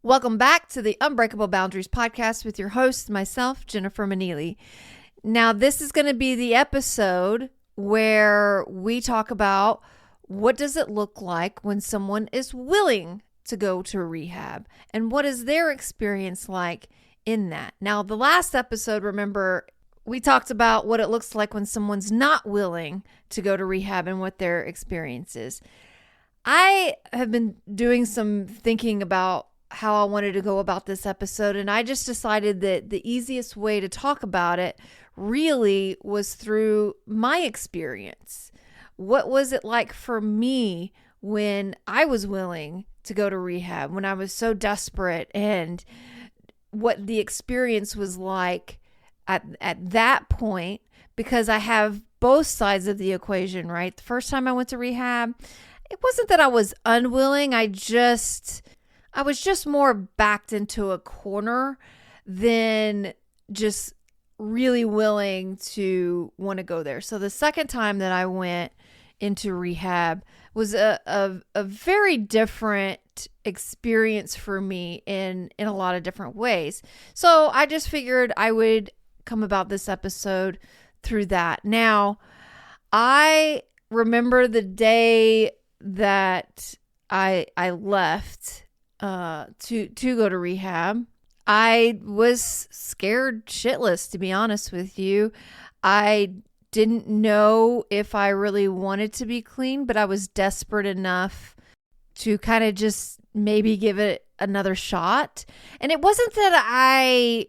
Welcome back to the Unbreakable Boundaries podcast with your host, myself, Jennifer Manili. Now, this is going to be the episode where we talk about what does it look like when someone is willing to go to rehab and what is their experience like in that. Now, the last episode, remember, we talked about what it looks like when someone's not willing to go to rehab and what their experience is. I have been doing some thinking about how I wanted to go about this episode, and I just decided that the easiest way to talk about it really was through my experience. What was it like for me when I was willing to go to rehab, when I was so desperate, and what the experience was like at that point, because I have both sides of the equation, right? The first time I went to rehab, it wasn't that I was unwilling. I was just more backed into a corner than just really willing to want to go there. So the second time that I went into rehab was a very different experience for me in a lot of different ways. So I just figured I would come about this episode through that. Now, I remember the day that I left to go to rehab. I was scared shitless, to be honest with you. I didn't know if I really wanted to be clean, but I was desperate enough to kind of just maybe give it another shot. And it wasn't that I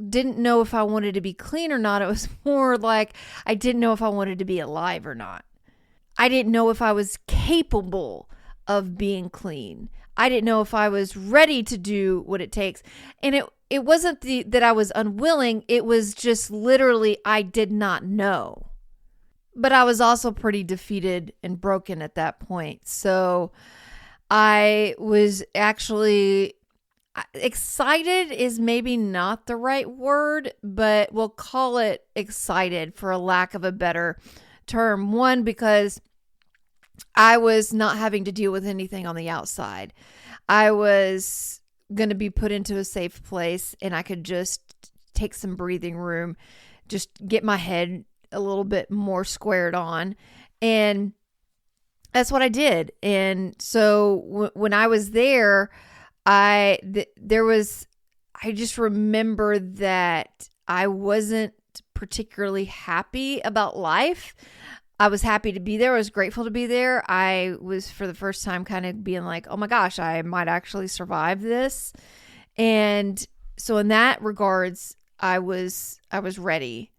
didn't know if I wanted to be clean or not. It was more like I didn't know if I wanted to be alive or not. I didn't know if I was capable of being clean. I didn't know if I was ready to do what it takes. And it wasn't that I was unwilling. It was just literally I did not know. But I was also pretty defeated and broken at that point. So I was actually excited is maybe not the right word, but we'll call it excited for a lack of a better term. One, because I was not having to deal with anything on the outside. I was going to be put into a safe place and I could just take some breathing room, just get my head a little bit more squared on. And that's what I did. And so when I was there, I just remember that I wasn't particularly happy about life. I was happy to be there. I was grateful to be there. I was, for the first time, kind of being like, oh my gosh, I might actually survive this. And so in that regards, I was ready.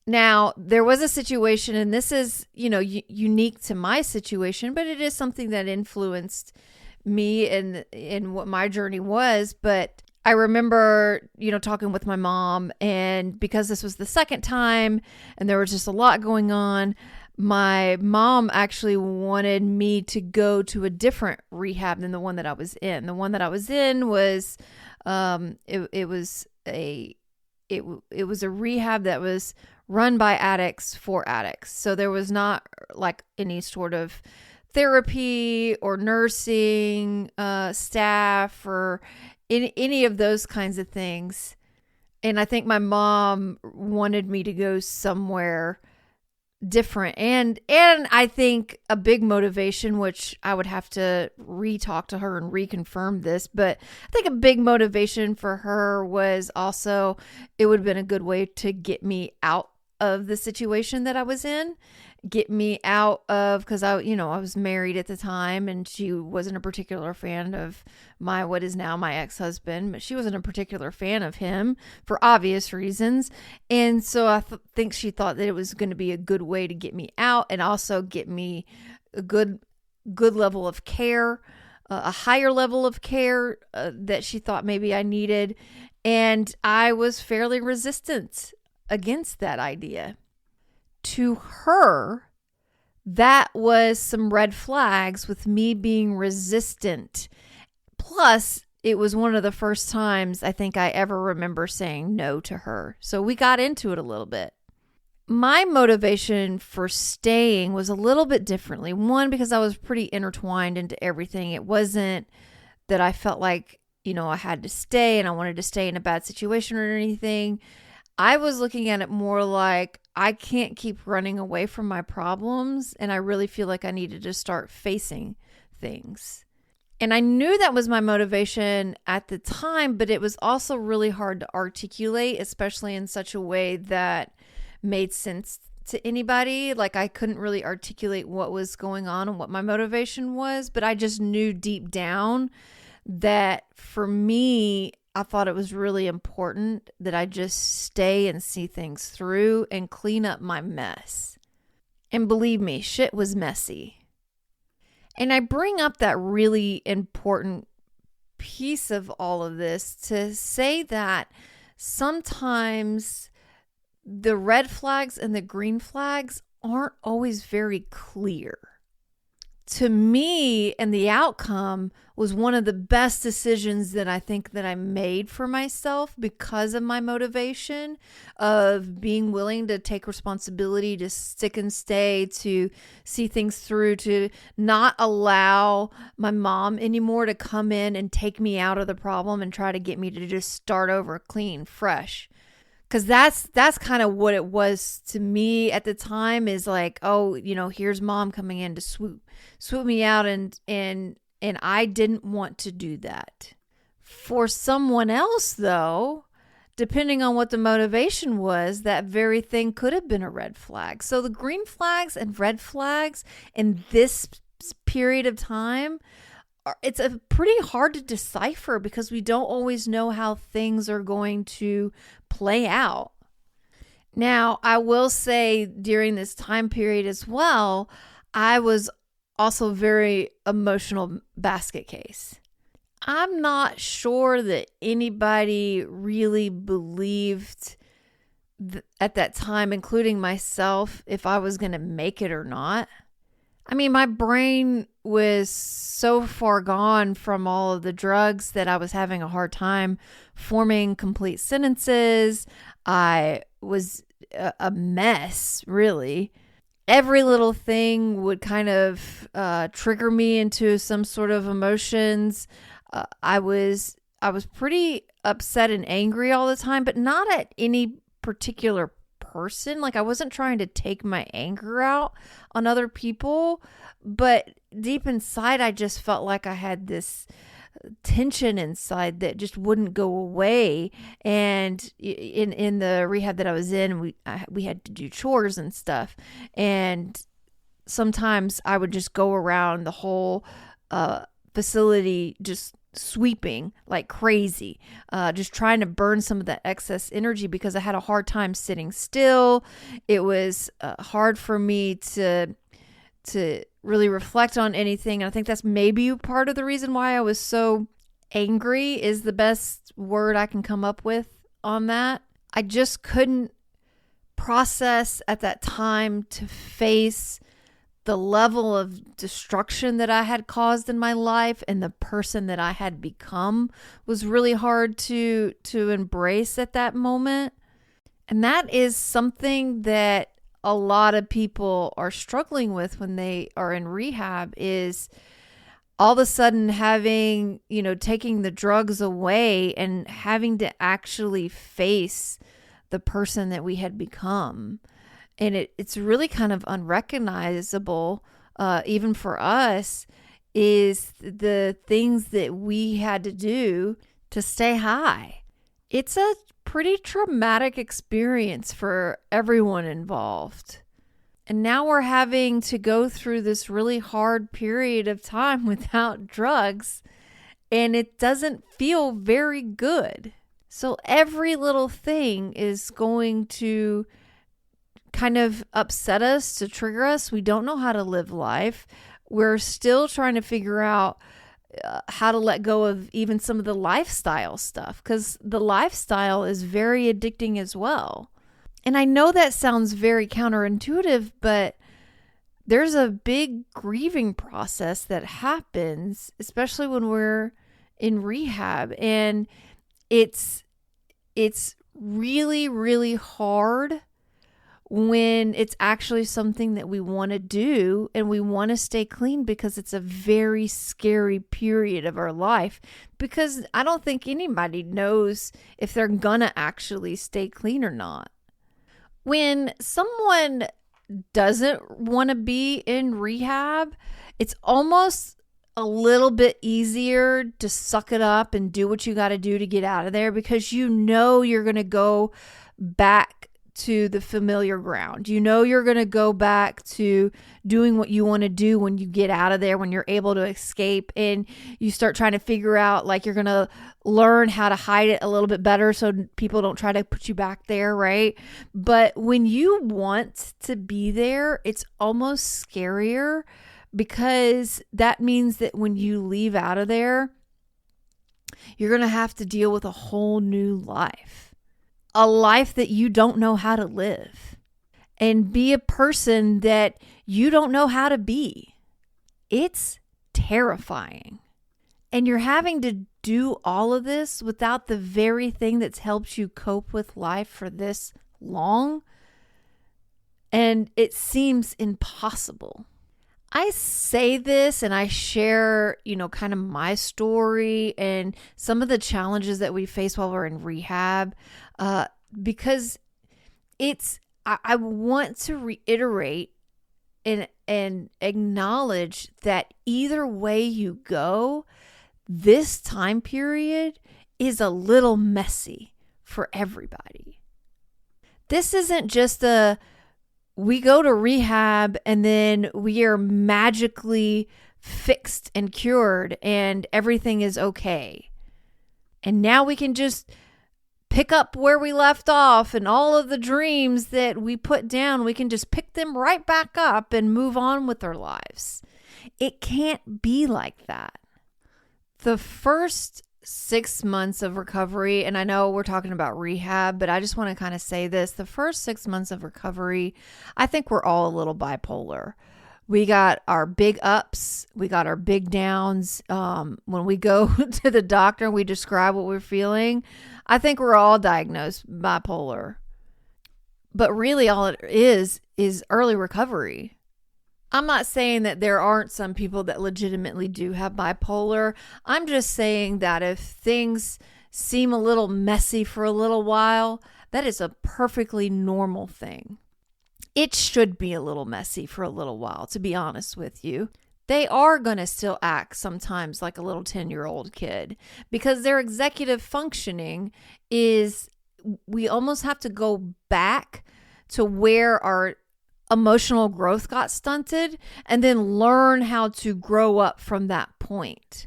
Now, there was a situation, and this is, unique to my situation, but it is something that influenced me and what my journey was. But I remember, talking with my mom, and because this was the second time and there was just a lot going on, my mom actually wanted me to go to a different rehab than the one that I was in. The one that I was in was, it was a rehab that was run by addicts for addicts. So there was not like any sort of therapy or nursing staff or any of those kinds of things. And I think my mom wanted me to go somewhere different. And I think a big motivation, which I would have to re-talk to her and reconfirm this, but I think a big motivation for her was also it would have been a good way to get me out of the situation that I was in, get me out of, because I was married at the time and she wasn't a particular fan of what is now my ex-husband, but she wasn't a particular fan of him for obvious reasons. And so I think she thought that it was going to be a good way to get me out and also get me a good level of care, a higher level of care that she thought maybe I needed. And I was fairly resistant against that idea. To her, that was some red flags with me being resistant. Plus, it was one of the first times I think I ever remember saying no to her. So we got into it a little bit. My motivation for staying was a little bit differently. One, because I was pretty intertwined into everything. It wasn't that I felt like I had to stay and I wanted to stay in a bad situation or anything. I was looking at it more like I can't keep running away from my problems, and I really feel like I needed to start facing things. And I knew that was my motivation at the time, but it was also really hard to articulate, especially in such a way that made sense to anybody. Like I couldn't really articulate what was going on and what my motivation was, but I just knew deep down that for me, I thought it was really important that I just stay and see things through and clean up my mess. And believe me, shit was messy. And I bring up that really important piece of all of this to say that sometimes the red flags and the green flags aren't always very clear. To me, and the outcome was one of the best decisions that I think that I made for myself because of my motivation of being willing to take responsibility, to stick and stay, to see things through, to not allow my mom anymore to come in and take me out of the problem and try to get me to just start over clean, fresh. Because that's kind of what it was to me at the time, is like, oh, here's mom coming in to swoop me out, and I didn't want to do that. For someone else, though, depending on what the motivation was, that very thing could have been a red flag. So the green flags and red flags in this period of time, it's a pretty hard to decipher because we don't always know how things are going to play out. Now, I will say during this time period as well, I was also very emotional basket case. I'm not sure that anybody really believed at that time, including myself, if I was going to make it or not. I mean, my brain was so far gone from all of the drugs that I was having a hard time forming complete sentences. I was a mess, really. Every little thing would kind of trigger me into some sort of emotions. I was pretty upset and angry all the time, but not at any particular person. Like I wasn't trying to take my anger out on other people, but deep inside I just felt like I had this tension inside that just wouldn't go away. And in the rehab that I was in, we had to do chores and stuff, and sometimes I would just go around the whole facility just sweeping like crazy, just trying to burn some of that excess energy because I had a hard time sitting still. It was hard for me to really reflect on anything. And I think that's maybe part of the reason why I was so angry, is the best word I can come up with on that. I just couldn't process at that time to face the level of destruction that I had caused in my life, and the person that I had become was really hard to embrace at that moment. And that is something that a lot of people are struggling with when they are in rehab, is all of a sudden having, taking the drugs away and having to actually face the person that we had become. And it's really kind of unrecognizable, even for us, is the things that we had to do to stay high. It's a pretty traumatic experience for everyone involved. And now we're having to go through this really hard period of time without drugs, and it doesn't feel very good. So every little thing is going to kind of upset us, to trigger us. We don't know how to live life. We're still trying to figure out how to let go of even some of the lifestyle stuff, because the lifestyle is very addicting as well. And I know that sounds very counterintuitive, but there's a big grieving process that happens, especially when we're in rehab. And it's really, really hard when it's actually something that we want to do and we want to stay clean because it's a very scary period of our life, because I don't think anybody knows if they're gonna actually stay clean or not. When someone doesn't want to be in rehab, it's almost a little bit easier to suck it up and do what you got to do to get out of there, because you know you're going to go back to the familiar ground. You know you're going to go back to doing what you want to do when you get out of there, when you're able to escape, and you start trying to figure out, like, you're going to learn how to hide it a little bit better so people don't try to put you back there, right? But when you want to be there, it's almost scarier, because that means that when you leave out of there, you're going to have to deal with a whole new life. A life that you don't know how to live, and be a person that you don't know how to be. It's terrifying. And you're having to do all of this without the very thing that's helped you cope with life for this long. And it seems impossible. I say this and I share, kind of my story and some of the challenges that we face while we're in rehab, because I want to reiterate and acknowledge that either way you go, this time period is a little messy for everybody. This isn't just we go to rehab and then we are magically fixed and cured and everything is okay. And now we can just pick up where we left off, and all of the dreams that we put down, we can just pick them right back up and move on with our lives. It can't be like that. The first 6 months of recovery, and I know we're talking about rehab, but I just want to kind of say this. The first 6 months of recovery, I think we're all a little bipolar. We got our big ups, we got our big downs. When we go to the doctor and we describe what we're feeling, I think we're all diagnosed bipolar. But really all it is early recovery. I'm not saying that there aren't some people that legitimately do have bipolar. I'm just saying that if things seem a little messy for a little while, that is a perfectly normal thing. It should be a little messy for a little while, to be honest with you. They are going to still act sometimes like a little 10-year-old kid, because their executive functioning is, we almost have to go back to where our emotional growth got stunted and then learn how to grow up from that point.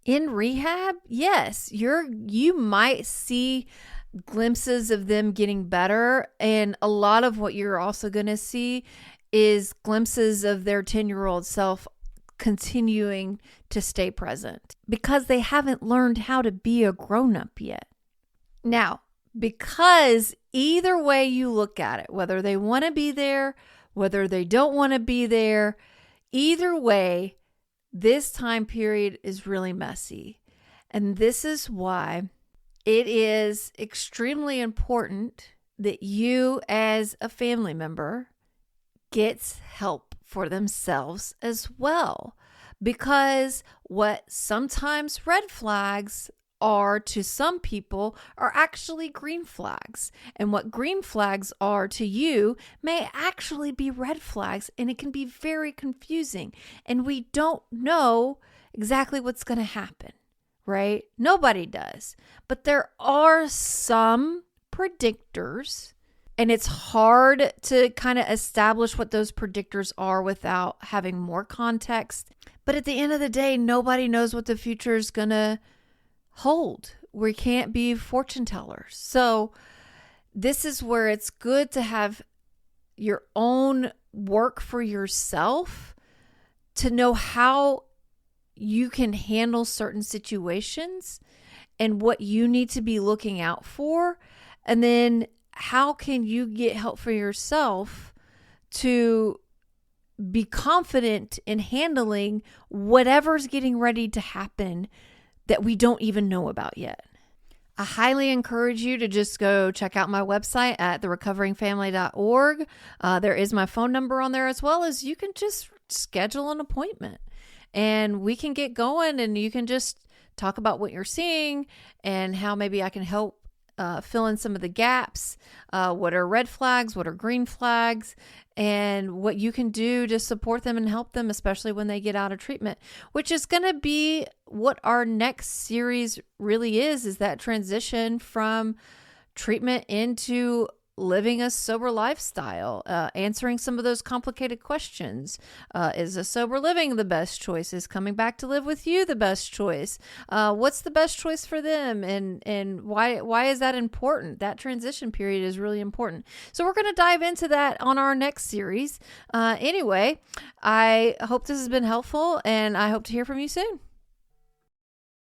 In rehab, yes, you might see glimpses of them getting better, and a lot of what you're also going to see is glimpses of their 10-year-old self continuing to stay present, because they haven't learned how to be a grown-up yet. Now, because either way you look at it, whether they want to be there, whether they don't want to be there, either way, this time period is really messy. And this is why it is extremely important that you, as a family member, gets help for themselves as well. Because what sometimes red flags are to some people are actually green flags. And what green flags are to you may actually be red flags, and it can be very confusing. And we don't know exactly what's going to happen, right? Nobody does. But there are some predictors, and it's hard to kind of establish what those predictors are without having more context. But at the end of the day, nobody knows what the future is going to hold. We can't be fortune tellers. So this is where it's good to have your own work for yourself to know how you can handle certain situations and what you need to be looking out for. And then how can you get help for yourself to be confident in handling whatever's getting ready to happen that we don't even know about yet. I highly encourage you to just go check out my website at therecoveringfamily.org. There is my phone number on there, as well as you can just schedule an appointment and we can get going, and you can just talk about what you're seeing and how maybe I can help fill in some of the gaps. What are red flags? What are green flags? And what you can do to support them and help them, especially when they get out of treatment, which is going to be what our next series really is that transition from treatment into living a sober lifestyle, answering some of those complicated questions. Is a sober living the best choice? Is coming back to live with you the best choice? What's the best choice for them? And why is that important? That transition period is really important. So we're going to dive into that on our next series. Anyway, I hope this has been helpful, and I hope to hear from you soon.